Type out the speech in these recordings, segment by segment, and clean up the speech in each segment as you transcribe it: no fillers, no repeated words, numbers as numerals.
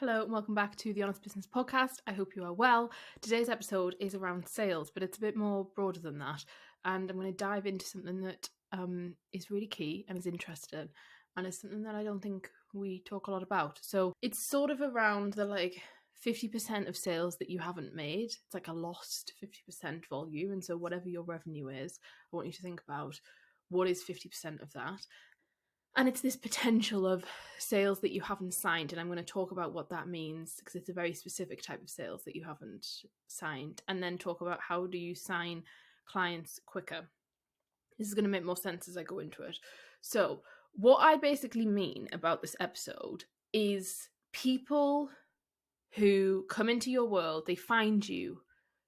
Hello and welcome back to the Honest Business Podcast. I hope you are well. Today's episode is around sales, but it's a bit more broader than that. And I'm going to dive into something that is really key and is interesting, and is something that I don't think we talk a lot about. So it's sort of around the 50% of sales that you haven't made. It's like a lost 50% volume. And so whatever your revenue is, I want you to think about what is 50% of that. And it's this potential of sales that you haven't signed. And I'm going to talk about what that means because it's a very specific type of sales that you haven't signed. And then talk about how do you sign clients quicker. This is going to make more sense as I go into it. So what I basically mean about this episode is people who come into your world, they find you,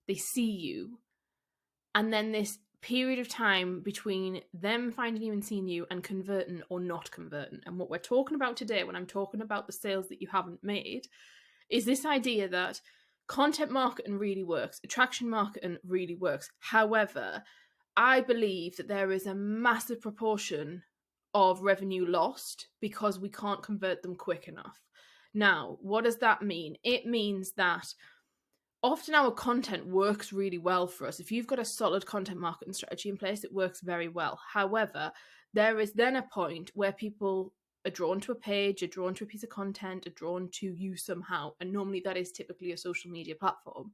they see you, and then this period of time between them finding you and seeing you and converting or not converting. And what we're talking about today, when I'm talking about the sales that you haven't made, is this idea that content marketing really works, attraction marketing really works. However, I believe that there is a massive proportion of revenue lost because we can't convert them quick enough. Now, what does that mean? It means that often our content works really well for us. If you've got a solid content marketing strategy in place, it works very well. However, there is then a point where people are drawn to a page, are drawn to a piece of content, are drawn to you somehow. And normally that is typically a social media platform.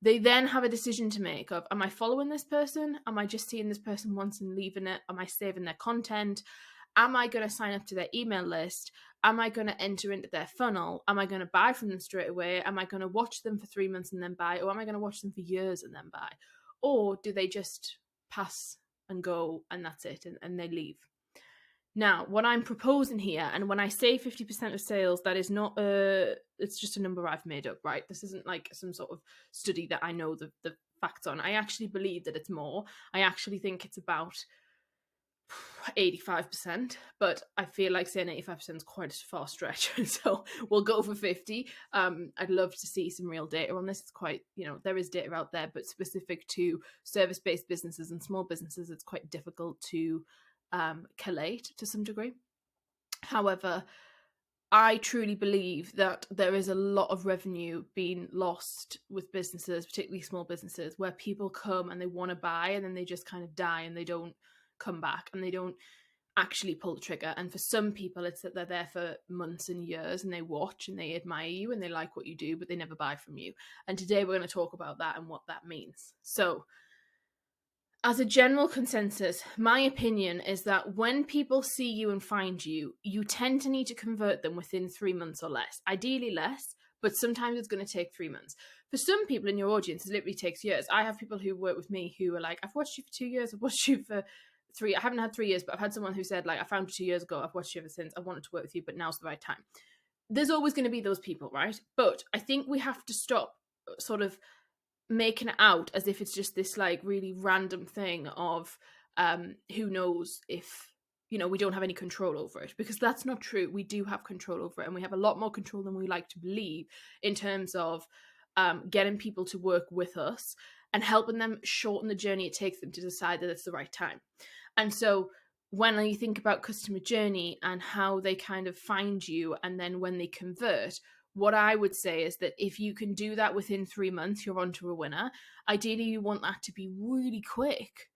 They then have a decision to make of, am I following this person? Am I just seeing this person once and leaving it? Am I saving their content? Am I going to sign up to their email list? Am I going to enter into their funnel? Am I going to buy from them straight away? Am I going to watch them for 3 months and then buy? Or am I going to watch them for years and then buy? Or do they just pass and go and that's it and they leave? Now, what I'm proposing here, and when I say 50% of sales, that is not it's just a number I've made up, right? This isn't like some sort of study that I know the facts on. I actually believe that it's more. I actually think it's about 85%, but I feel like saying 85% is quite a far stretch, so we'll go for 50. I'd love to see some real data on this. It's quite, there is data out there, but specific to service-based businesses and small businesses, it's quite difficult to collate to some degree. However, I truly believe that there is a lot of revenue being lost with businesses, particularly small businesses, where people come and they want to buy and then they just kind of die and they don't come back and they don't actually pull the trigger. And for some people, it's that they're there for months and years and they watch and they admire you and they like what you do, but they never buy from you. And today we're going to talk about that and what that means. So as a general consensus, my opinion is that when people see you and find you, you tend to need to convert them within 3 months or less. Ideally less, but sometimes it's going to take 3 months. For some people in your audience, it literally takes years. I have people who work with me who are like, I've watched you for 2 years, I've watched you for 3. I haven't had 3 years, but I've had someone who said, I found you 2 years ago, I've watched you ever since, I wanted to work with you, but now's the right time. There's always going to be those people, right? But I think we have to stop sort of making it out as if it's just this really random thing of who knows if we don't have any control over it, because that's not true. We do have control over it, and we have a lot more control than we like to believe in terms of getting people to work with us and helping them shorten the journey it takes them to decide that it's the right time. And so when you think about customer journey and how they kind of find you and then when they convert, what I would say is that if you can do that within 3 months, you're onto a winner. Ideally, you want that to be really quick.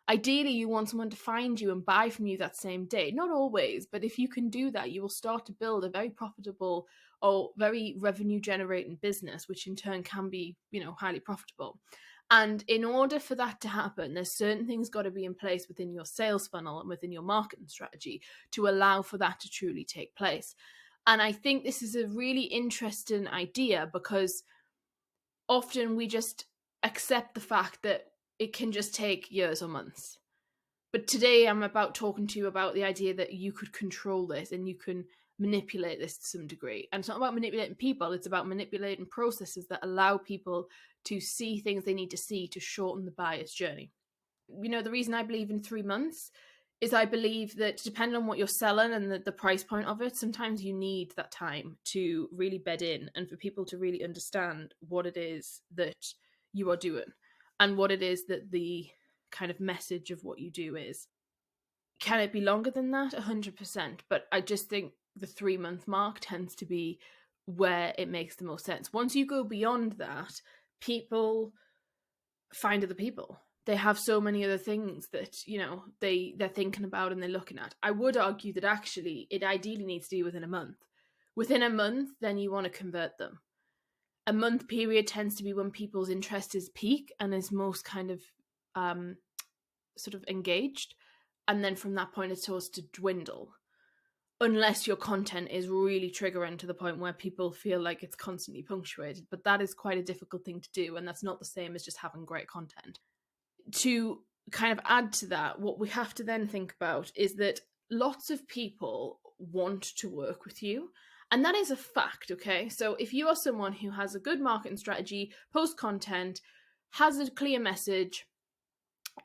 Ideally, you want someone to find you and buy from you that same day. Not always, but if you can do that, you will start to build a very profitable or very revenue generating business, which in turn can be, highly profitable. And in order for that to happen, there's certain things got to be in place within your sales funnel and within your marketing strategy to allow for that to truly take place. And I think this is a really interesting idea because often we just accept the fact that it can just take years or months. But today I'm about talking to you about the idea that you could control this and you can manipulate this to some degree. And it's not about manipulating people, it's about manipulating processes that allow people to see things they need to see to shorten the buyer's journey. The reason I believe in 3 months is I believe that depending on what you're selling and the price point of it, sometimes you need that time to really bed in and for people to really understand what it is that you are doing and what it is that the kind of message of what you do is. Can it be longer than that? 100%. But I just think the 3 month mark tends to be where it makes the most sense. Once you go beyond that, people find other people. They have so many other things that, they're thinking about and they're looking at. I would argue that actually it ideally needs to be within a month. Within a month, then you want to convert them. A month period tends to be when people's interest is peak and is most kind of sort of engaged. And then from that point, it starts to dwindle. Unless your content is really triggering to the point where people feel like it's constantly punctuated. But that is quite a difficult thing to do. And that's not the same as just having great content. To kind of add to that, what we have to then think about is that lots of people want to work with you. And that is a fact, okay? So if you are someone who has a good marketing strategy, post content, has a clear message,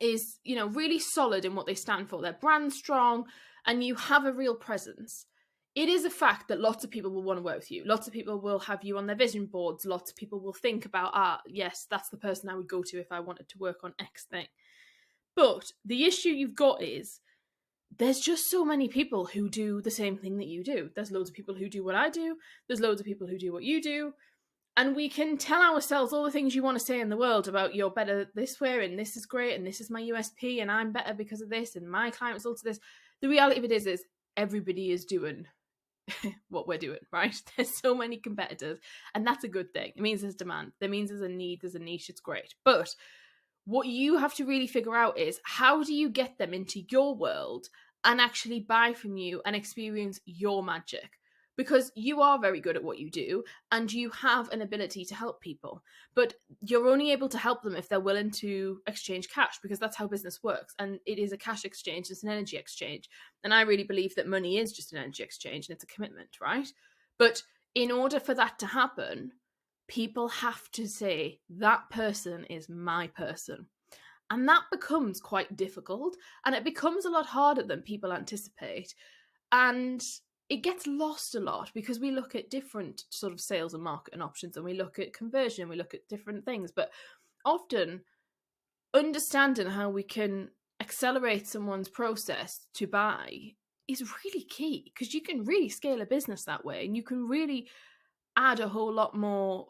is, really solid in what they stand for, their brand strong, and you have a real presence, it is a fact that lots of people will want to work with you. Lots of people will have you on their vision boards. Lots of people will think about, yes, that's the person I would go to if I wanted to work on X thing. But the issue you've got is there's just so many people who do the same thing that you do. There's loads of people who do what I do. There's loads of people who do what you do. And we can tell ourselves all the things you want to say in the world about you're better this way and this is great and this is my USP and I'm better because of this and my client results are this. The reality of it is everybody is doing what we're doing, right? There's so many competitors and that's a good thing. It means there's demand. That means there's a need, there's a niche, it's great. But what you have to really figure out is how do you get them into your world and actually buy from you and experience your magic? Because you are very good at what you do and you have an ability to help people, but you're only able to help them if they're willing to exchange cash, because that's how business works. And it is a cash exchange, it's an energy exchange. And I really believe that money is just an energy exchange and it's a commitment, right? But in order for that to happen, people have to say, that person is my person. And that becomes quite difficult and it becomes a lot harder than people anticipate. And it gets lost a lot because we look at different sort of sales and marketing options and we look at conversion, we look at different things. But often understanding how we can accelerate someone's process to buy is really key, because you can really scale a business that way and you can really add a whole lot more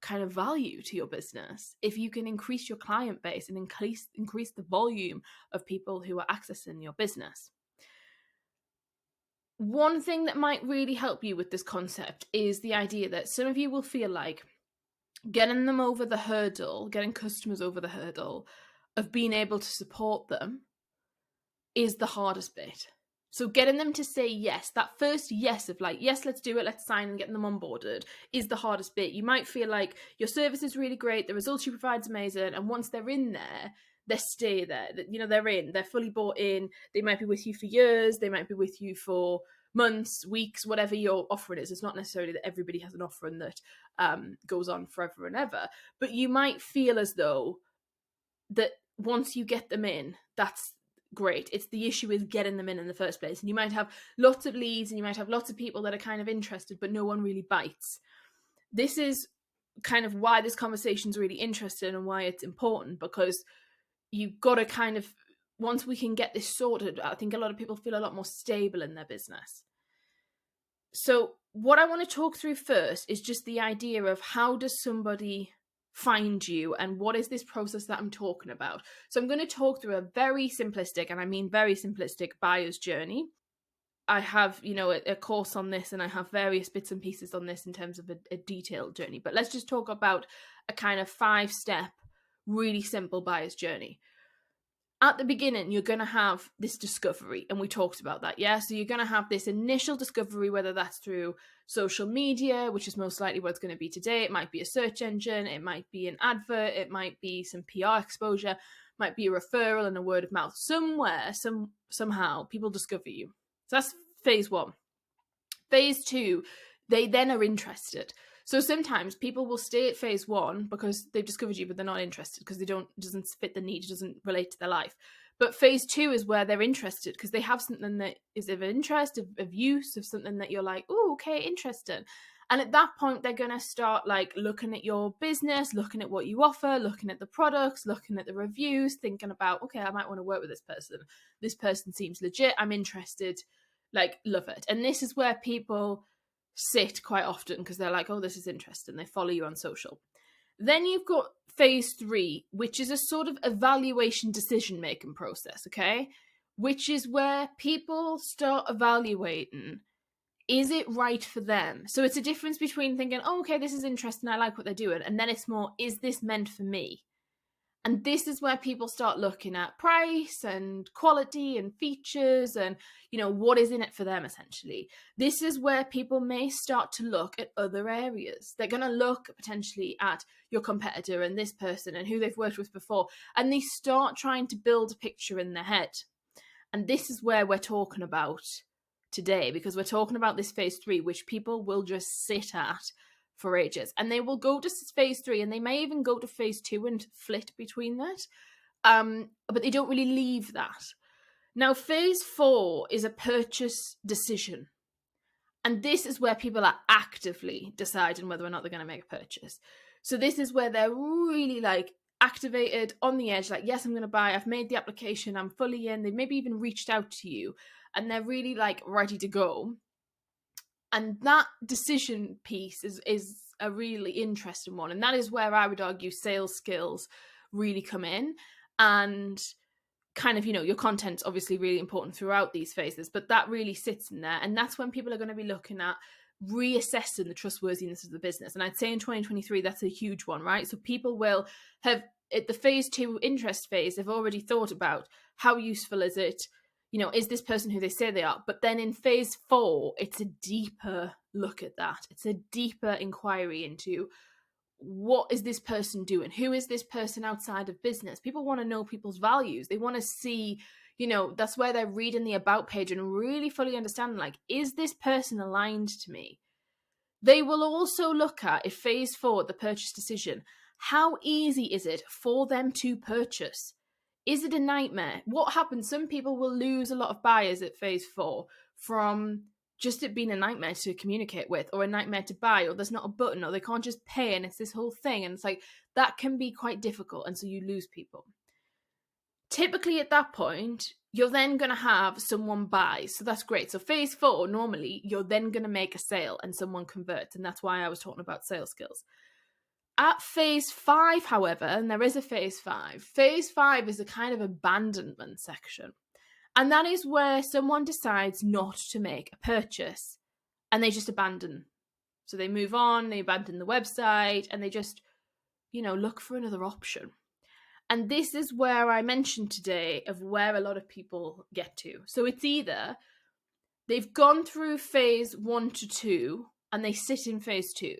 kind of value to your business if you can increase your client base and increase the volume of people who are accessing your business. One thing that might really help you with this concept is the idea that some of you will feel like getting them over the hurdle, getting customers over the hurdle of being able to support them is the hardest bit. So getting them to say yes, that first yes of like, yes, let's do it, let's sign and get them onboarded is the hardest bit. You might feel like your service is really great, the results you provide is amazing, and once they're in there, they stay there. They're in, they're fully bought in. They might be with you for years, they might be with you for months, weeks, whatever your offering is. It's not necessarily that everybody has an offering that goes on forever and ever, but you might feel as though that once you get them in, that's great. It's the issue is getting them in the first place. And you might have lots of leads and you might have lots of people that are kind of interested, but no one really bites. This is kind of why this conversation is really interesting and why it's important, because you've got to kind of, once we can get this sorted, I think a lot of people feel a lot more stable in their business. So what I want to talk through first is just the idea of how does somebody find you and what is this process that I'm talking about. So I'm going to talk through a very simplistic, and I mean very simplistic, buyer's journey. I have, a course on this and I have various bits and pieces on this in terms of a detailed journey. But let's just talk about a kind of 5-step, really simple buyer's journey. At the beginning, you're going to have this discovery, and we talked about that, yeah? So you're going to have this initial discovery, whether that's through social media, which is most likely what it's going to be today. It might be a search engine, it might be an advert, it might be some PR exposure, might be a referral and a word of mouth. Somewhere, somehow, people discover you. So that's phase 1. Phase 2, they then are interested. So sometimes people will stay at phase 1 because they've discovered you, but they're not interested because it doesn't fit the need, it doesn't relate to their life. But phase 2 is where they're interested because they have something that is of interest, of use, of something that you're like, oh, okay, interesting. And at that point, they're going to start like looking at your business, looking at what you offer, looking at the products, looking at the reviews, thinking about, okay, I might want to work with this person. This person seems legit. I'm interested, like, love it. And this is where people sit quite often because they're like, oh, this is interesting. They follow you on social. Then you've got phase 3, which is a sort of evaluation decision-making process, okay? Which is where people start evaluating, is it right for them? So it's a difference between thinking, oh, okay, this is interesting, I like what they're doing, and then it's more, is this meant for me? And this is where people start looking at price and quality and features and, what is in it for them, essentially. This is where people may start to look at other areas. They're going to look potentially at your competitor and this person and who they've worked with before, and they start trying to build a picture in their head. And this is where we're talking about today, because we're talking about this phase 3, which people will just sit at for ages, and they will go to phase 3, and they may even go to phase 2 and flit between that, but they don't really leave that. Now, phase 4 is a purchase decision, and this is where people are actively deciding whether or not they're going to make a purchase. So this is where they're really activated on the edge, yes, I'm going to buy, I've made the application, I'm fully in, they've maybe even reached out to you, and they're really ready to go. And that decision piece is a really interesting one. And that is where I would argue sales skills really come in. And kind of, your content's obviously really important throughout these phases, but that really sits in there. And that's when people are going to be looking at reassessing the trustworthiness of the business. And I'd say in 2023, that's a huge one, right? So people will have, at the phase 2 interest phase, they've already thought about how useful is it? Is this person who they say they are? But then in phase 4, it's a deeper look at that. It's a deeper inquiry into what is this person doing? Who is this person outside of business? People want to know people's values. They want to see, that's where they're reading the about page and really fully understanding, is this person aligned to me? They will also look at, if phase 4, the purchase decision, how easy is it for them to purchase? Is it a nightmare? What happens? Some people will lose a lot of buyers at phase 4 from just it being a nightmare to communicate with, or a nightmare to buy, or there's not a button, or they can't just pay, and it's this whole thing. And it's that can be quite difficult, and so you lose people. Typically at that point, you're then going to have someone buy. So that's great. So phase 4, normally, you're then going to make a sale and someone converts. And that's why I was talking about sales skills. At phase 5, however, and there is a phase 5 is a kind of abandonment section. And that is where someone decides not to make a purchase and they just abandon. So they move on, they abandon the website, and they just, look for another option. And this is where I mentioned today of where a lot of people get to. So it's either they've gone through phase 1 to 2 and they sit in phase 2,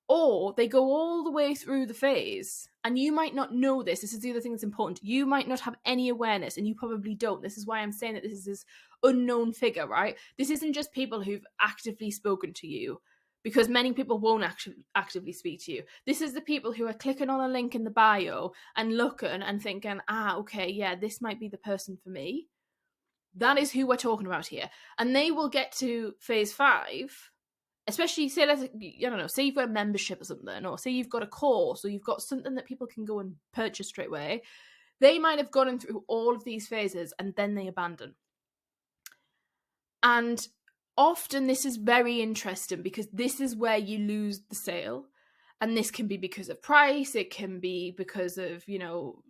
or they go all the way through the phase, and you might not know this. This is the other thing that's important. You might not have any awareness, and you probably don't. This is why I'm saying that this is this unknown figure, right? This isn't just people who've actively spoken to you, because many people won't actually actively speak to you. This is the people who are clicking on a link in the bio and looking and thinking, okay, yeah, this might be the person for me. That is who we're talking about here. And they will get to phase 5, especially say, say you've got a membership or something, or say you've got a course, or you've got something that people can go and purchase straight away. They might have gone through all of these phases and then they abandon. And often this is very interesting because this is where you lose the sale. And this can be because of price. It can be because of,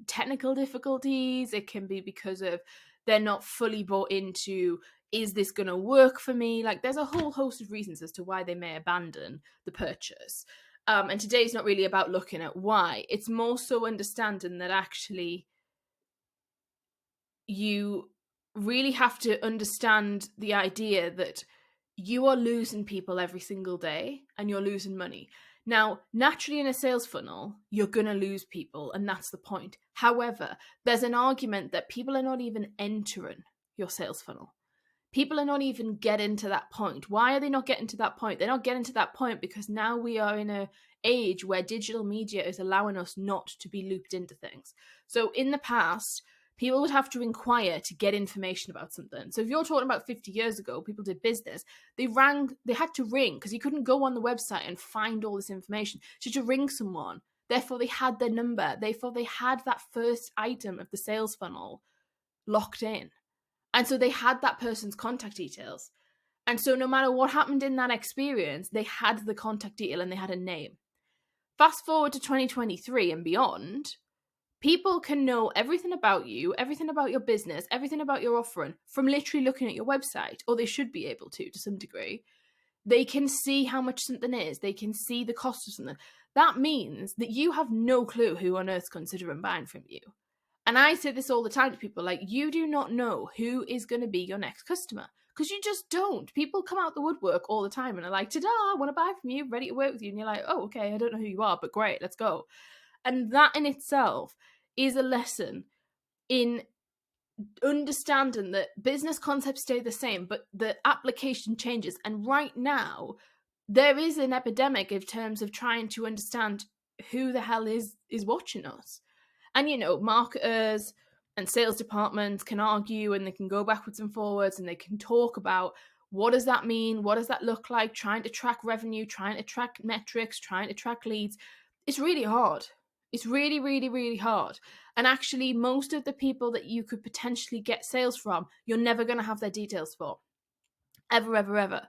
technical difficulties. It can be because of they're not fully bought into, is this going to work for me? There's a whole host of reasons as to why they may abandon the purchase. And today's not really about looking at why. It's more so understanding that actually you really have to understand the idea that you are losing people every single day and you're losing money. Now, naturally in a sales funnel, you're going to lose people, and that's the point. However, there's an argument that people are not even entering your sales funnel. People are not even getting to that point. Why are they not getting to that point? They're not getting to that point because now we are in an age where digital media is allowing us not to be looped into things. So in the past, people would have to inquire to get information about something. So if you're talking about 50 years ago, people did business, they had to ring because you couldn't go on the website and find all this information. So you had to ring someone. Therefore, they had their number. Therefore, they had that first item of the sales funnel locked in. And so they had that person's contact details. And so no matter what happened in that experience, they had the contact detail and they had a name. Fast forward to 2023 and beyond, people can know everything about you, everything about your business, everything about your offering from literally looking at your website, or they should be able to some degree. They can see how much something is. They can see the cost of something. That means that you have no clue who on earth's considering buying from you. And I say this all the time to people, like, you do not know who is going to be your next customer, because you just don't. People come out the woodwork all the time and are like, ta-da, I want to buy from you, ready to work with you. And you're like, oh, okay, I don't know who you are, but great, let's go. And that in itself is a lesson in understanding that business concepts stay the same, but the application changes. And right now, there is an epidemic in terms of trying to understand who the hell is watching us. And, you know, marketers and sales departments can argue and they can go backwards and forwards and they can talk about what does that mean? What does that look like? Trying to track revenue, trying to track metrics, trying to track leads. It's really hard. It's really, really, really hard. And actually, most of the people that you could potentially get sales from, you're never going to have their details for. Ever, ever, ever.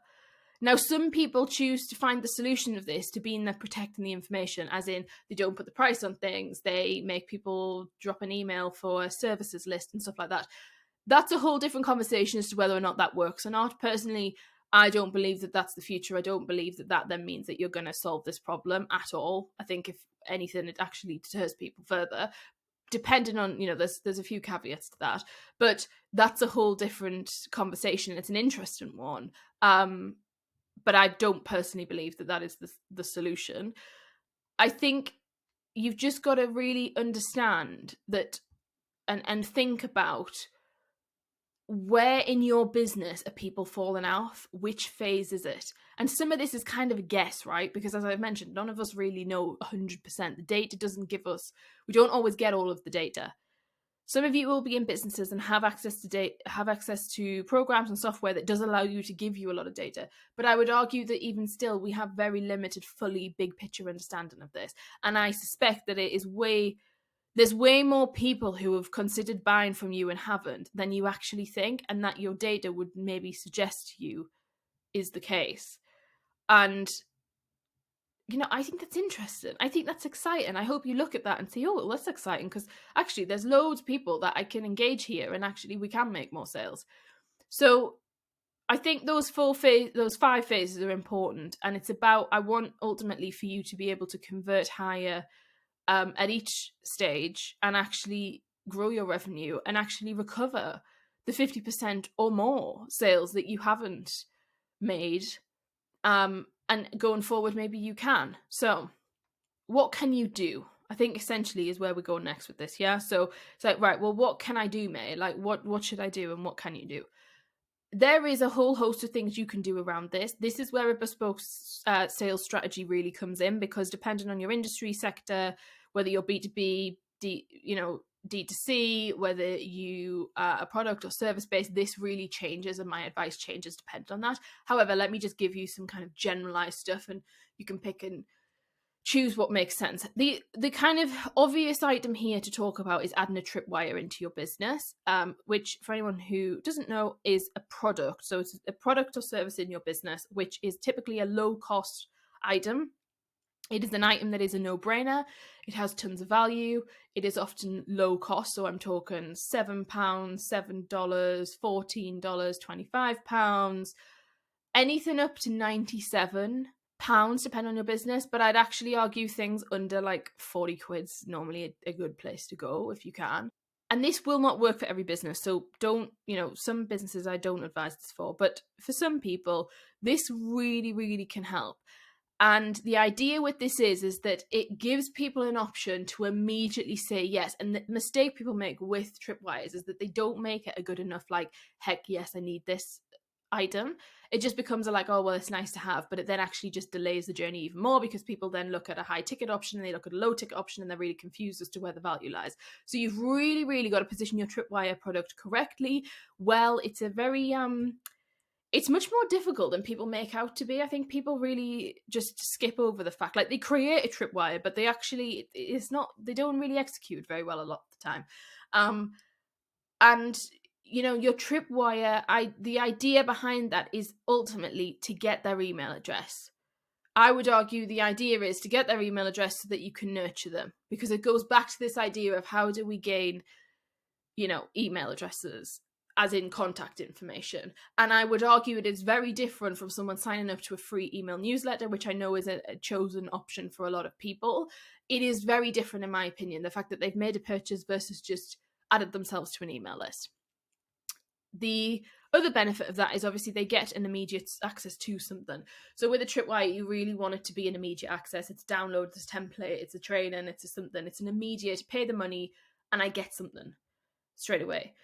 Now, some people choose to find the solution of this to be in protecting the information, as in they don't put the price on things, they make people drop an email for a services list and stuff like that. That's a whole different conversation as to whether or not that works or not. Personally, I don't believe that that's the future. I don't believe that that then means that you're going to solve this problem at all. I think if anything, it actually deters people further. Depending on, you know, there's a few caveats to that, but that's a whole different conversation. It's an interesting one. But I don't personally believe that that is the solution. I think you've just got to really understand that and think about where in your business are people falling off, which phase is it? And some of this is kind of a guess, right? Because as I've mentioned, none of us really know 100%. The data doesn't give us, we don't always get all of the data. Some of you will be in businesses and have access to programs and software that does allow you to give you a lot of data. But I would argue that even still, we have very limited, fully big picture understanding of this. And I suspect that there's way more people who have considered buying from you and haven't than you actually think, and that your data would maybe suggest to you is the case. And you know, I think that's interesting. I think that's exciting. I hope you look at that and say, oh, well, that's exciting, because actually there's loads of people that I can engage here and actually we can make more sales. So I think those 5 phases are important. And it's about, I want ultimately for you to be able to convert higher at each stage and actually grow your revenue and actually recover the 50% or more sales that you haven't made. And going forward, maybe you can. So what can you do? I think essentially is where we go next with this. Yeah. So it's like, right, well, what can I do, May? Like, what should I do and what can you do? There is a whole host of things you can do around this. This is where a bespoke sales strategy really comes in, because depending on your industry sector, whether you're B2B, D2C, whether you are a product or service based, this really changes, and my advice changes depending on that. However, let me just give you some kind of generalized stuff and you can pick and choose what makes sense. The kind of obvious item here to talk about is adding a tripwire into your business, which for anyone who doesn't know is a product. So it's a product or service in your business, which is typically a low cost item. It is an item that is a no-brainer. It has tons of value. It is often low cost. So I'm talking £7, $7, $14, £25, anything up to £97, depending on your business. But I'd actually argue things under like 40 quid's normally a good place to go if you can. And this will not work for every business. So don't, some businesses I don't advise this for, but for some people, this really, really can help. And the idea with this is that it gives people an option to immediately say yes. And the mistake people make with tripwires is that they don't make it a good enough, like, heck yes, I need this item. It just becomes like, oh, well, it's nice to have, but it then actually just delays the journey even more, because people then look at a high ticket option and they look at a low ticket option and they're really confused as to where the value lies. So you've really, really got to position your tripwire product correctly. Well, it's a very, it's much more difficult than people make out to be. I think people really just skip over the fact, like, they create a tripwire, but they don't really execute very well a lot of the time. And your tripwire, the idea behind that is ultimately to get their email address. I would argue the idea is to get their email address so that you can nurture them, because it goes back to this idea of how do we gain, email addresses, as in contact information. And I would argue it is very different from someone signing up to a free email newsletter, which I know is a chosen option for a lot of people. It is very different, in my opinion, the fact that they've made a purchase versus just added themselves to an email list. The other benefit of that is obviously they get an immediate access to something. So with a tripwire, you really want it to be an immediate access. It's download, it's a template, it's a training, it's a something. It's an immediate, pay the money and I get something straight away.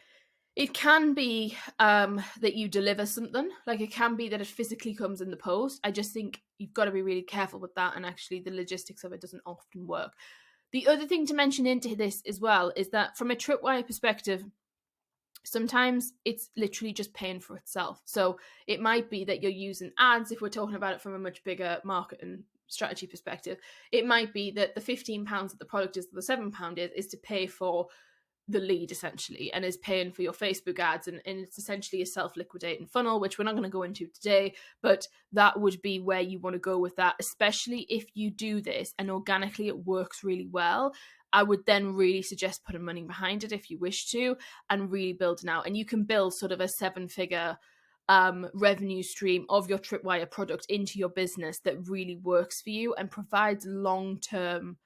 It can be that you deliver something. Like, it can be that it physically comes in the post. I just think you've got to be really careful with that, and actually the logistics of it doesn't often work. The other thing to mention into this as well is that from a tripwire perspective, sometimes it's literally just paying for itself. So it might be that you're using ads, if we're talking about it from a much bigger marketing strategy perspective. It might be that the £15 that the product is, the £7 is to pay for the lead, essentially, and is paying for your Facebook ads, and it's essentially a self-liquidating funnel, which we're not going to go into today, but that would be where you want to go with that, especially if you do this and organically it works really well. I would then really suggest putting money behind it if you wish to, and really building out. And you can build sort of a 7-figure revenue stream of your tripwire product into your business that really works for you and provides long-term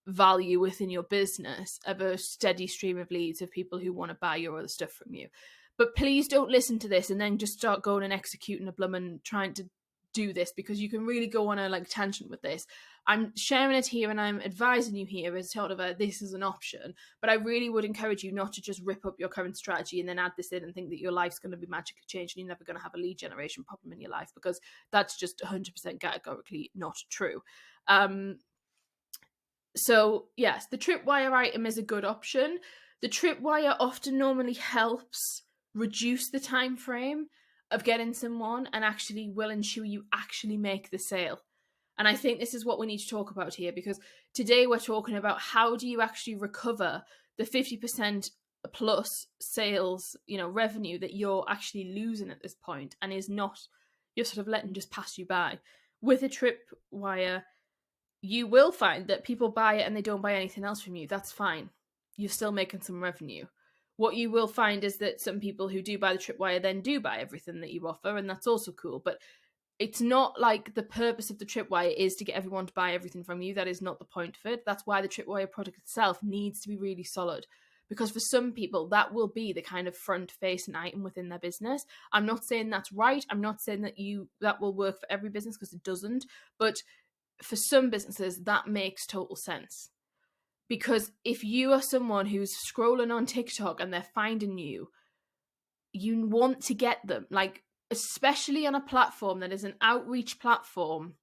value within your business, of a steady stream of leads of people who want to buy your other stuff from you. But please don't listen to this and then just start going and executing a bloomin' trying to do this, because you can really go on a tangent with this. I'm sharing it here and I'm advising you here as sort of this is an option, but I really would encourage you not to just rip up your current strategy and then add this in and think that your life's going to be magically changed and you're never going to have a lead generation problem in your life, because that's just 100% categorically not true. So yes, the tripwire item is a good option. The tripwire often normally helps reduce the time frame of getting someone, and actually will ensure you actually make the sale. And I think this is what we need to talk about here, because today we're talking about how do you actually recover the 50% plus sales, revenue that you're actually losing at this point, and is not, you're sort of letting just pass you by. With a tripwire, you will find that people buy it and they don't buy anything else from you. That's fine. You're still making some revenue. What you will find is that some people who do buy the tripwire then do buy everything that you offer, and that's also cool. But it's not like the purpose of the tripwire is to get everyone to buy everything from you. That is not the point of it. That's why the tripwire product itself needs to be really solid, because for some people that will be the kind of front-facing item within their business. I'm not saying that's right. I'm not saying that will work for every business, because it doesn't. But for some businesses, that makes total sense. Because if you are someone who's scrolling on TikTok and they're finding you, you want to get them. Especially on a platform that is an outreach platform.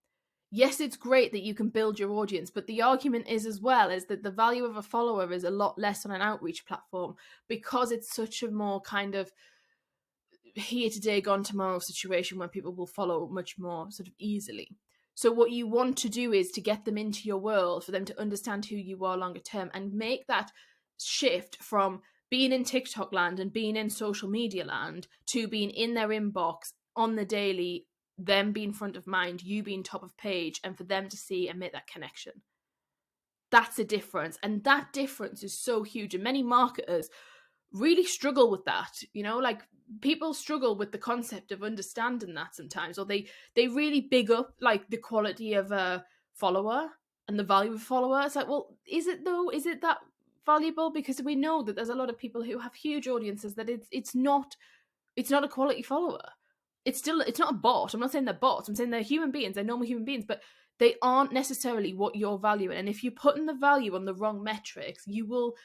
Yes, it's great that you can build your audience, but the argument is that the value of a follower is a lot less on an outreach platform, because it's such a more kind of here today, gone tomorrow situation where people will follow much more sort of easily. So what you want to do is to get them into your world, for them to understand who you are longer term, and make that shift from being in TikTok land and being in social media land to being in their inbox on the daily, them being front of mind, you being top of page, and for them to see and make that connection. That's a difference. And that difference is so huge. And many marketers really struggle with that. People struggle with the concept of understanding that sometimes, or they really big up the quality of a follower and the value of a follower. It's well, is it though? Is it that valuable? Because we know that there's a lot of people who have huge audiences that it's not a quality follower. It's not a bot. I'm not saying they're bots. I'm saying they're human beings. They're normal human beings, but they aren't necessarily what you're valuing. And if you're putting the value on the wrong metrics, you will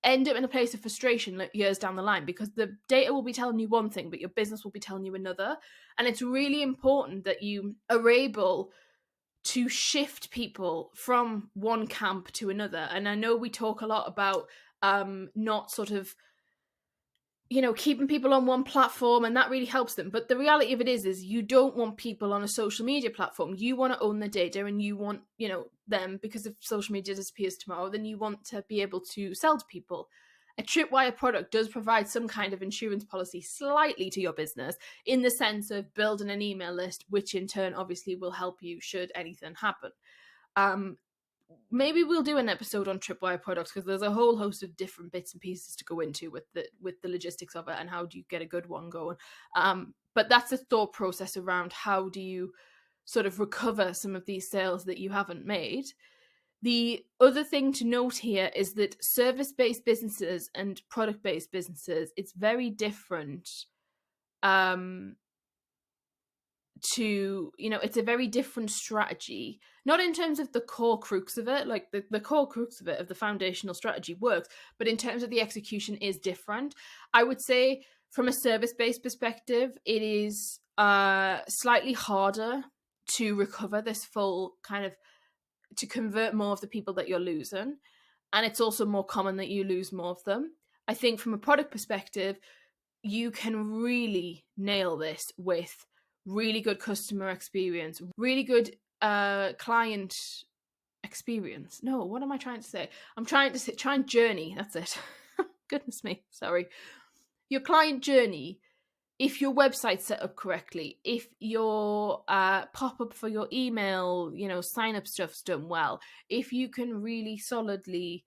end up in a place of frustration years down the line, because the data will be telling you one thing, but your business will be telling you another. And it's really important that you are able to shift people from one camp to another. And I know we talk a lot about not sort of keeping people on one platform, and that really helps them. But the reality of it is you don't want people on a social media platform. You want to own the data, and you want, them, because if social media disappears tomorrow, then you want to be able to sell to people. A Tripwire product does provide some kind of insurance policy slightly to your business in the sense of building an email list, which in turn obviously will help you should anything happen. Maybe we'll do an episode on Tripwire products because there's a whole host of different bits and pieces to go into with the logistics of it and how do you get a good one going. But that's a thought process around how do you sort of recover some of these sales that you haven't made. The other thing to note here is that service-based businesses and product-based businesses, it's very different it's a very different strategy, not in terms of the core crux of it, like the core crux of it, of the foundational strategy works, but in terms of the execution is different. I would say from a service-based perspective, it is slightly harder to recover this full kind of, to convert more of the people that you're losing. And it's also more common that you lose more of them. I think from a product perspective, you can really nail this with really good customer experience, really good client experience. No, what am I trying to say? I'm trying to say client journey. That's it. Goodness me, sorry. Your client journey, if your website's set up correctly, if your pop-up for your email, sign up stuff's done well, if you can really solidly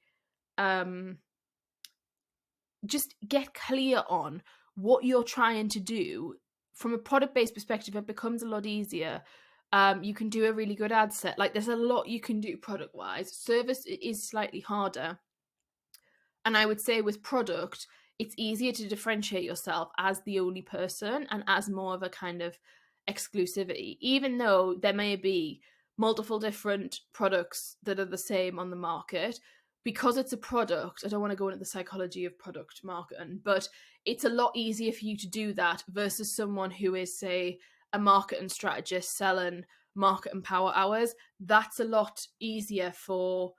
just get clear on what you're trying to do from a product-based perspective, it becomes a lot easier. You can do a really good ad set. Like, there's a lot you can do product-wise. Service is slightly harder. And I would say with product, it's easier to differentiate yourself as the only person and as more of a kind of exclusivity, even though there may be multiple different products that are the same on the market. Because it's a product, I don't want to go into the psychology of product marketing, but it's a lot easier for you to do that versus someone who is, say, a marketing strategist selling marketing power hours. That's a lot easier for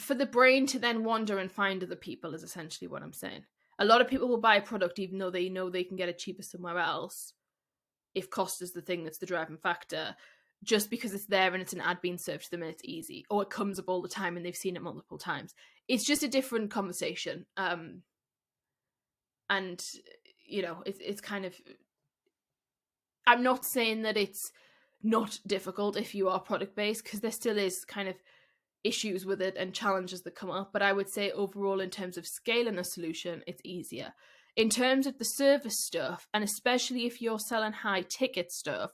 the brain to then wander and find other people, is essentially what I'm saying. A lot of people will buy a product even though they know they can get it cheaper somewhere else, if cost is the thing that's the driving factor, just because it's there and it's an ad being served to them and it's easy, or it comes up all the time and they've seen it multiple times. It's just a different conversation. And, it's kind of, I'm not saying that it's not difficult if you are product-based, because there still is kind of issues with it and challenges that come up, but I would say overall in terms of scaling a solution, it's easier. In terms of the service stuff, and especially if you're selling high ticket stuff,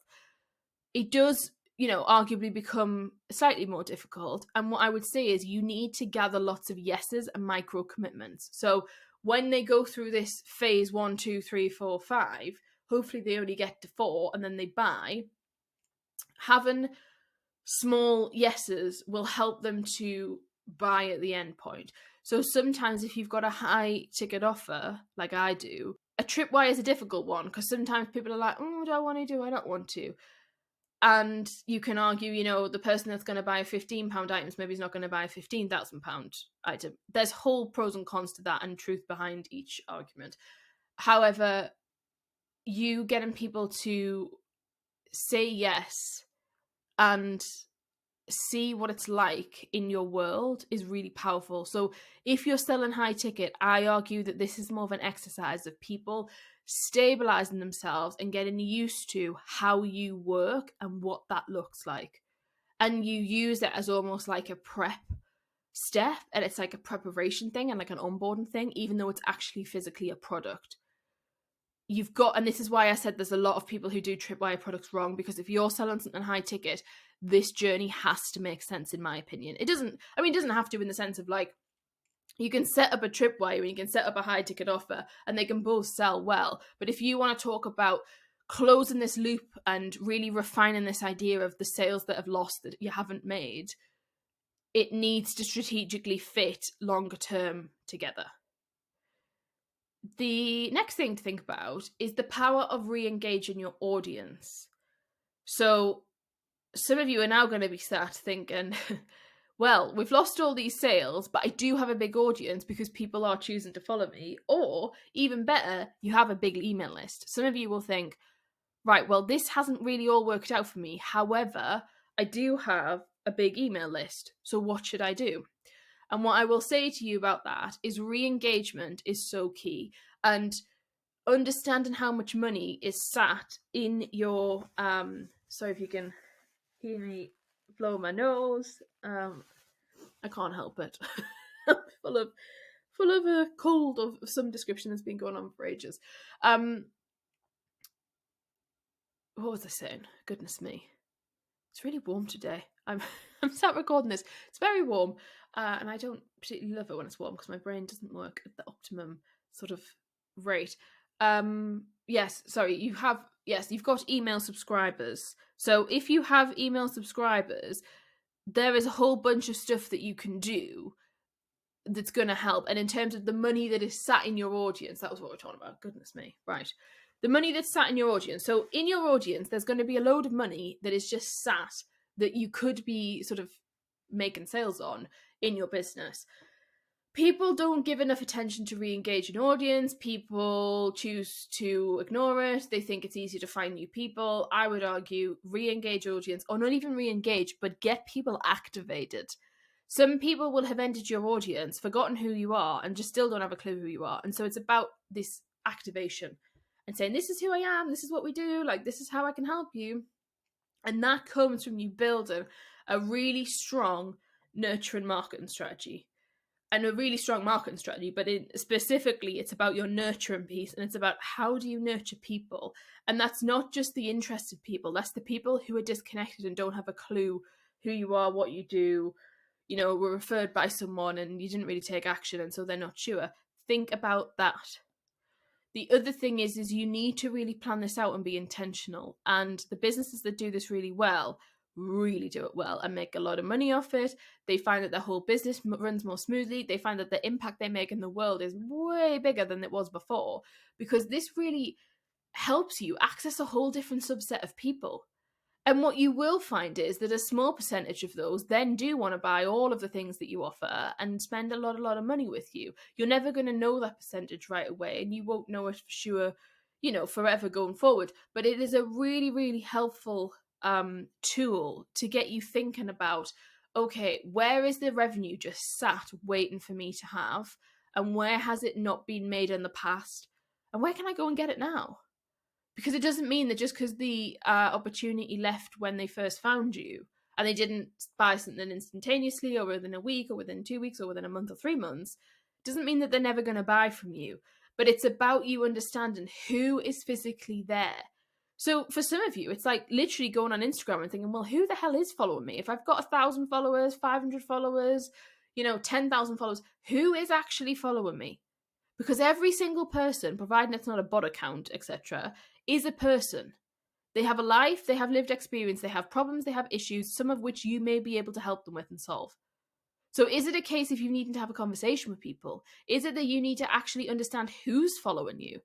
it does, arguably become slightly more difficult. And what I would say is you need to gather lots of yeses and micro commitments. So when they go through this phase 1, 2, 3, 4, 5, hopefully they only get to 4 and then they buy. Having small yeses will help them to buy at the end point. So sometimes if you've got a high ticket offer, like I do, a Tripwire is a difficult one because sometimes people are like, do I want to, do I not want to? And you can argue, the person that's going to buy a £15 item maybe is not going to buy a £15,000 item. There's whole pros and cons to that and truth behind each argument. However, you getting people to say yes and see what it's like in your world is really powerful. So if you're selling high ticket, I argue that this is more of an exercise of people stabilizing themselves and getting used to how you work and what that looks like. And you use it as almost like a prep step, and it's like a preparation thing and like an onboarding thing, even though it's actually physically a product. You've got, and this is why I said there's a lot of people who do Tripwire products wrong, because if you're selling something high ticket, this journey has to make sense, in my opinion. It doesn't have to in the sense of like, you can set up a Tripwire and you can set up a high ticket offer and they can both sell well. But if you want to talk about closing this loop and really refining this idea of the sales that have lost that you haven't made, it needs to strategically fit longer term together. The next thing to think about is the power of re-engaging your audience. So some of you are now going to be sat thinking, well, we've lost all these sales, but I do have a big audience because people are choosing to follow me. Or even better, you have a big email list. Some of you will think, right, well, this hasn't really all worked out for me. However, I do have a big email list. So what should I do? And what I will say to you about that is re-engagement is so key. And understanding how much money is sat in your sorry if you can hear me blow my nose. I can't help it. full of a cold of some description that's been going on for ages. What was I saying? Goodness me. It's really warm today. I'm sat recording this. It's very warm, and I don't particularly love it when it's warm because my brain doesn't work at the optimum sort of rate. Yes, sorry, you've got email subscribers. So if you have email subscribers, there is a whole bunch of stuff that you can do that's going to help. And in terms of the money that is sat in your audience, that was what we're talking about. Goodness me. Right. The money that's sat in your audience. So in your audience, there's going to be a load of money that is just sat that you could be sort of making sales on in your business. People don't give enough attention to re-engage an audience. People choose to ignore it. They think it's easier to find new people. I would argue re-engage audience, or not even re-engage, but get people activated. Some people will have entered your audience, forgotten who you are, and just still don't have a clue who you are. And so it's about this activation and saying, this is who I am, this is what we do, like, this is how I can help you. And that comes from you building a really strong nurturing marketing strategy. And a really strong marketing strategy, but specifically it's about your nurturing piece, and it's about how do you nurture people. And that's not just the interested people, that's the people who are disconnected and don't have a clue who you are, what you do, were referred by someone and you didn't really take action, and so they're not sure. Think about that. The other thing is you need to really plan this out and be intentional. And the businesses that do this really well really do it well and make a lot of money off it. They find that their whole business runs more smoothly. They find that the impact they make in the world is way bigger than it was before, because this really helps you access a whole different subset of people. And what you will find is that a small percentage of those then do want to buy all of the things that you offer and spend a lot of money with you. You're never going to know that percentage right away, and you won't know it for sure, forever going forward. But it is a really, really helpful tool to get you thinking about, okay, where is the revenue just sat waiting for me to have? And where has it not been made in the past? And where can I go and get it now? Because it doesn't mean that just because the opportunity left when they first found you and they didn't buy something instantaneously or within a week or within 2 weeks or within a month or 3 months, doesn't mean that they're never going to buy from you. But it's about you understanding who is physically there. So for some of you, it's like literally going on Instagram and thinking, well, who the hell is following me? If I've got 1,000 followers, 500 followers, 10,000 followers, who is actually following me? Because every single person, providing it's not a bot account, etc., is a person. They have a life, they have lived experience, they have problems, they have issues, some of which you may be able to help them with and solve. So is it a case of you needing to have a conversation with people? Is it that you need to actually understand who's following you?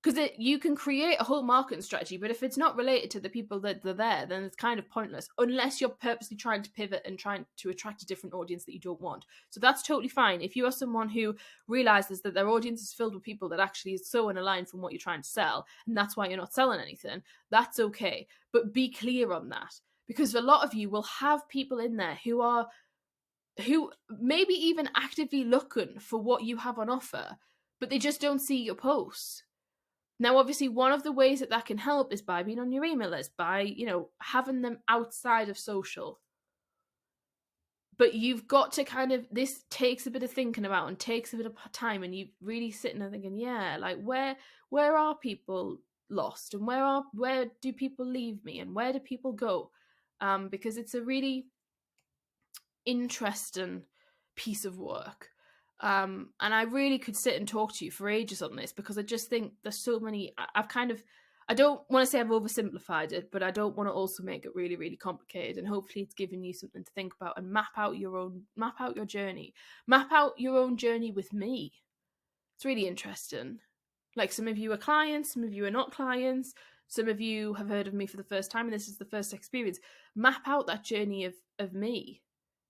Because you can create a whole marketing strategy, but if it's not related to the people that are there, then it's kind of pointless, unless you're purposely trying to pivot and trying to attract a different audience that you don't want. So that's totally fine. If you are someone who realizes that their audience is filled with people that actually is so unaligned from what you're trying to sell, and that's why you're not selling anything, that's okay. But be clear on that, because a lot of you will have people in there who maybe even actively looking for what you have on offer, but they just don't see your posts. Now, obviously, one of the ways that can help is by being on your email list, by, having them outside of social. But you've got to this takes a bit of thinking about and takes a bit of time, and you really sitting there thinking, yeah, like where are people lost, and where do people leave me, and where do people go? Because it's a really interesting piece of work. And I really could sit and talk to you for ages on this, because I just think there's so many. I don't want to say I've oversimplified it, but I don't want to also make it really, really complicated. And hopefully it's given you something to think about and map out your journey. Map out your own journey with me. It's really interesting. Like, some of you are clients, some of you are not clients, some of you have heard of me for the first time and this is the first experience. Map out that journey of me,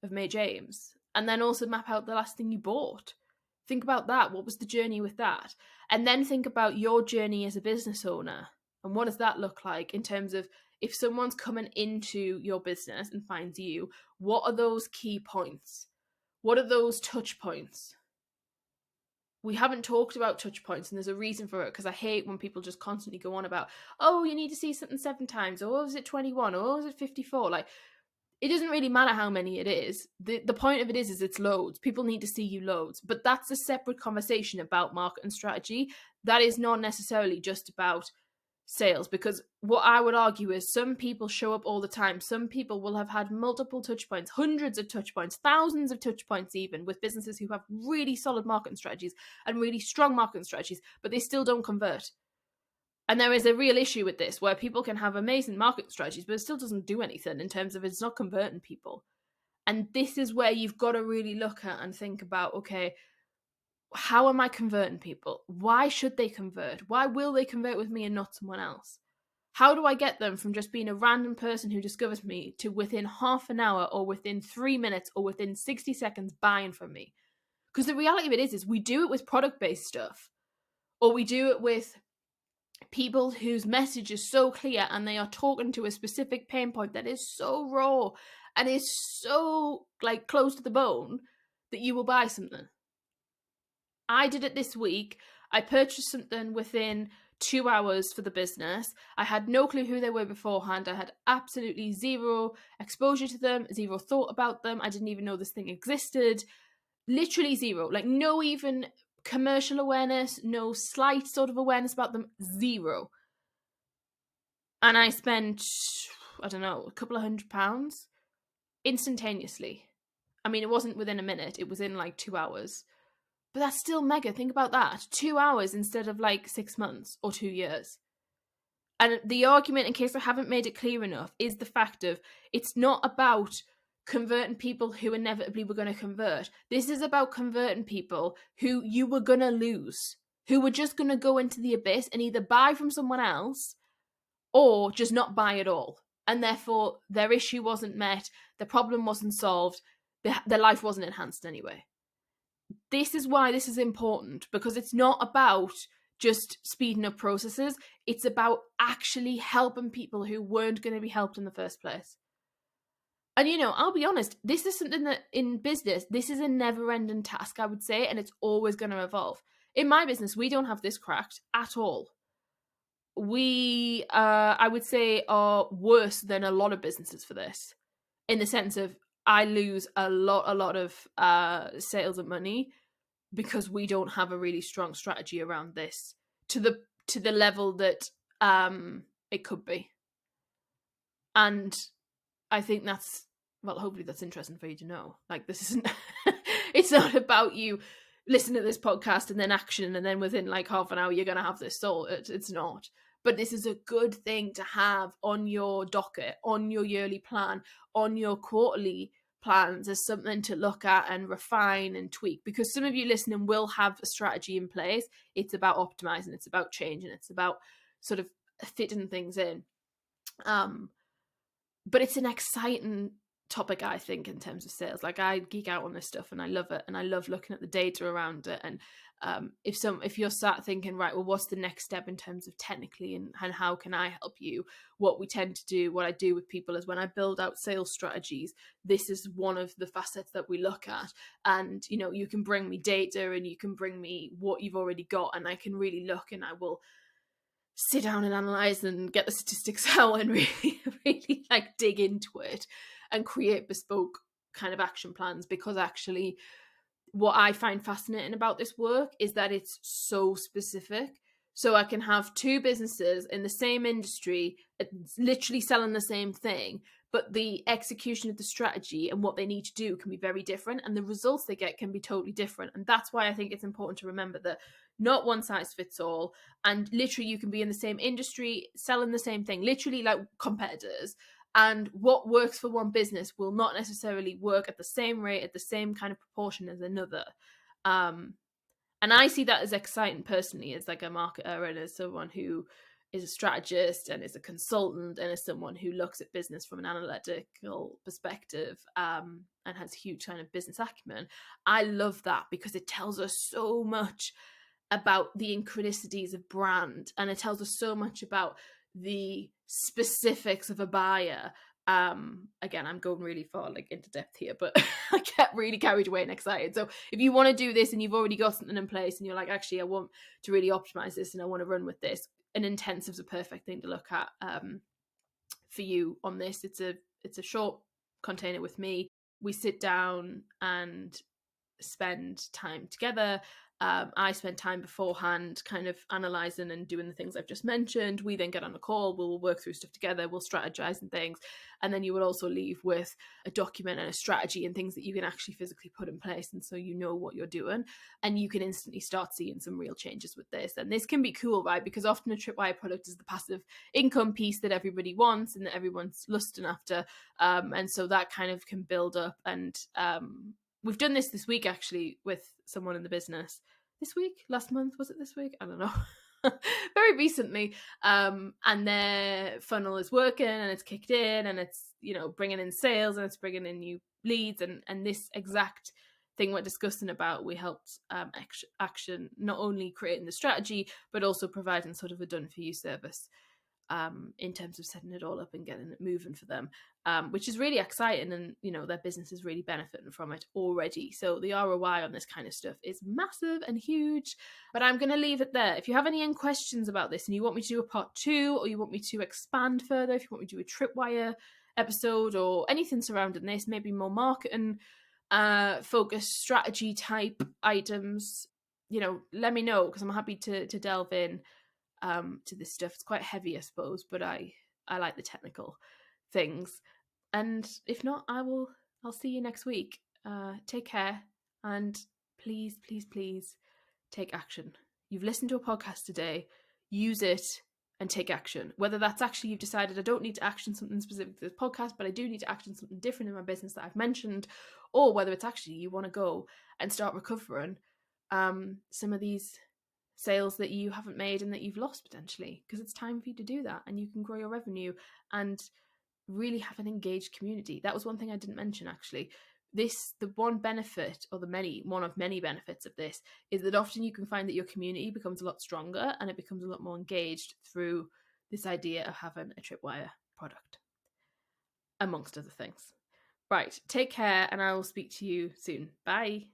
of May James. And then also map out the last thing you bought. Think about that. What was the journey with that? And then think about your journey as a business owner. And what does that look like in terms of, if someone's coming into your business and finds you, what are those key points? What are those touch points? We haven't talked about touch points, and there's a reason for it, because I hate when people just constantly go on about, oh, you need to see something 7 times, or is it 21, or is it 54? Like, it doesn't really matter how many it is. The point of it is it's loads. People need to see you loads. But that's a separate conversation about market and strategy. That is not necessarily just about sales, because what I would argue is some people show up all the time. Some people will have had multiple touch points, hundreds of touch points, thousands of touch points, even with businesses who have really solid marketing strategies and really strong marketing strategies, but they still don't convert. And there is a real issue with this, where people can have amazing marketing strategies, but it still doesn't do anything in terms of it's not converting people. And this is where you've got to really look at and think about, okay, how am I converting people? Why should they convert? Why will they convert with me and not someone else? How do I get them from just being a random person who discovers me to within half an hour or within 3 minutes or within 60 seconds buying from me? Because the reality of it is we do it with product-based stuff, or we do it with people whose message is so clear and they are talking to a specific pain point that is so raw and is so like close to the bone that you will buy something. I did it this week. I purchased something within 2 hours for the business. I had no clue who they were beforehand. I had absolutely zero exposure to them, zero thought about them. I didn't even know this thing existed. Literally zero. Like, no even commercial awareness, no slight sort of awareness about them, zero. And I spent, I don't know, a couple of £100 instantaneously. I mean, it wasn't within a minute, it was in like 2 hours. But that's still mega. Think about that. 2 hours instead of like 6 months or 2 years. And the argument, in case I haven't made it clear enough, is the fact of it's not about converting people who inevitably were going to convert. This is about converting people who you were going to lose, who were just going to go into the abyss and either buy from someone else or just not buy at all. And therefore, their issue wasn't met, the problem wasn't solved, their life wasn't enhanced anyway. This is why this is important, because it's not about just speeding up processes. It's about actually helping people who weren't going to be helped in the first place. And, you know, I'll be honest, this is something that in business, this is a never-ending task, I would say, and it's always going to evolve. In my business, we don't have this cracked at all. We, I would say, are worse than a lot of businesses for this, in the sense of I lose a lot of sales and money because we don't have a really strong strategy around this to the level that it could be. And I think that's, well, hopefully that's interesting for you to know. Like, this isn't, it's not about you listen to this podcast and then action, and then within like half an hour you're going to have this sold. It's not. But this is a good thing to have on your docket, on your yearly plan, on your quarterly plans, as something to look at and refine and tweak. Because some of you listening will have a strategy in place. It's about optimizing, it's about changing, it's about sort of fitting things in. But it's an exciting topic, I think, in terms of sales. Like, I geek out on this stuff and I love it, and I love looking at the data around it. And if you're sat thinking, right, well, what's the next step in terms of technically and how can I help you? What we tend to do, what I do with people is when I build out sales strategies, this is one of the facets that we look at. And, you know, you can bring me data and you can bring me what you've already got, and I can really look and I will sit down and analyze and get the statistics out and really like dig into it and create bespoke kind of action plans. Because actually what I find fascinating about this work is that it's so specific. So I can have two businesses in the same industry, literally selling the same thing, but the execution of the strategy and what they need to do can be very different, and the results they get can be totally different. And that's why I think it's important to remember that not one size fits all. And literally you can be in the same industry, selling the same thing, literally like competitors. And what works for one business will not necessarily work at the same rate, at the same kind of proportion as another. And I see that as exciting personally, as like a marketer and as someone who is a strategist and is a consultant and as someone who looks at business from an analytical perspective and has huge kind of business acumen. I love that because it tells us so much about the synchronicities of brand, and it tells us so much about the specifics of a buyer Again, I'm going really far like into depth here, but I get really carried away and excited. So if you want to do this and you've already got something in place and you're like, actually, I want to really optimize this and I want to run with this, an intensive is a perfect thing to look at for you on this. It's a short container with me. We sit down and spend time together. I spend time beforehand kind of analysing and doing the things I've just mentioned. We then get on a call, we'll work through stuff together, we'll strategize and things. And then you will also leave with a document and a strategy and things that you can actually physically put in place. And so you know what you're doing and you can instantly start seeing some real changes with this. And this can be cool, right? Because often a Tripwire product is the passive income piece that everybody wants and that everyone's lusting after. And so that kind of can build up and we've done this week actually with someone in the business. This week? Last month? Was it this week? I don't know. Very recently. And their funnel is working and it's kicked in and it's, bringing in sales and it's bringing in new leads. And this exact thing we're discussing about, we helped action, not only creating the strategy, but also providing sort of a done for you service. In terms of setting it all up and getting it moving for them, which is really exciting. And, their business is really benefiting from it already. So the ROI on this kind of stuff is massive and huge. But I'm going to leave it there. If you have any questions about this and you want me to do a part 2 or you want me to expand further, if you want me to do a Tripwire episode or anything surrounding this, maybe more marketing focused strategy type items, let me know because I'm happy to delve in to this stuff. It's quite heavy, I suppose, but I like the technical things. And if not, I'll see you next week. Take care and please take action. You've listened to a podcast today, use it and take action. Whether that's actually you've decided I don't need to action something specific to this podcast, but I do need to action something different in my business that I've mentioned, or whether it's actually you want to go and start recovering some of these sales that you haven't made and that you've lost potentially, because it's time for you to do that and you can grow your revenue and really have an engaged community. That was one thing I didn't mention actually. The one benefit, or one of many benefits of this, is that often you can find that your community becomes a lot stronger and it becomes a lot more engaged through this idea of having a Tripwire product, amongst other things. Right, take care and I will speak to you soon. Bye.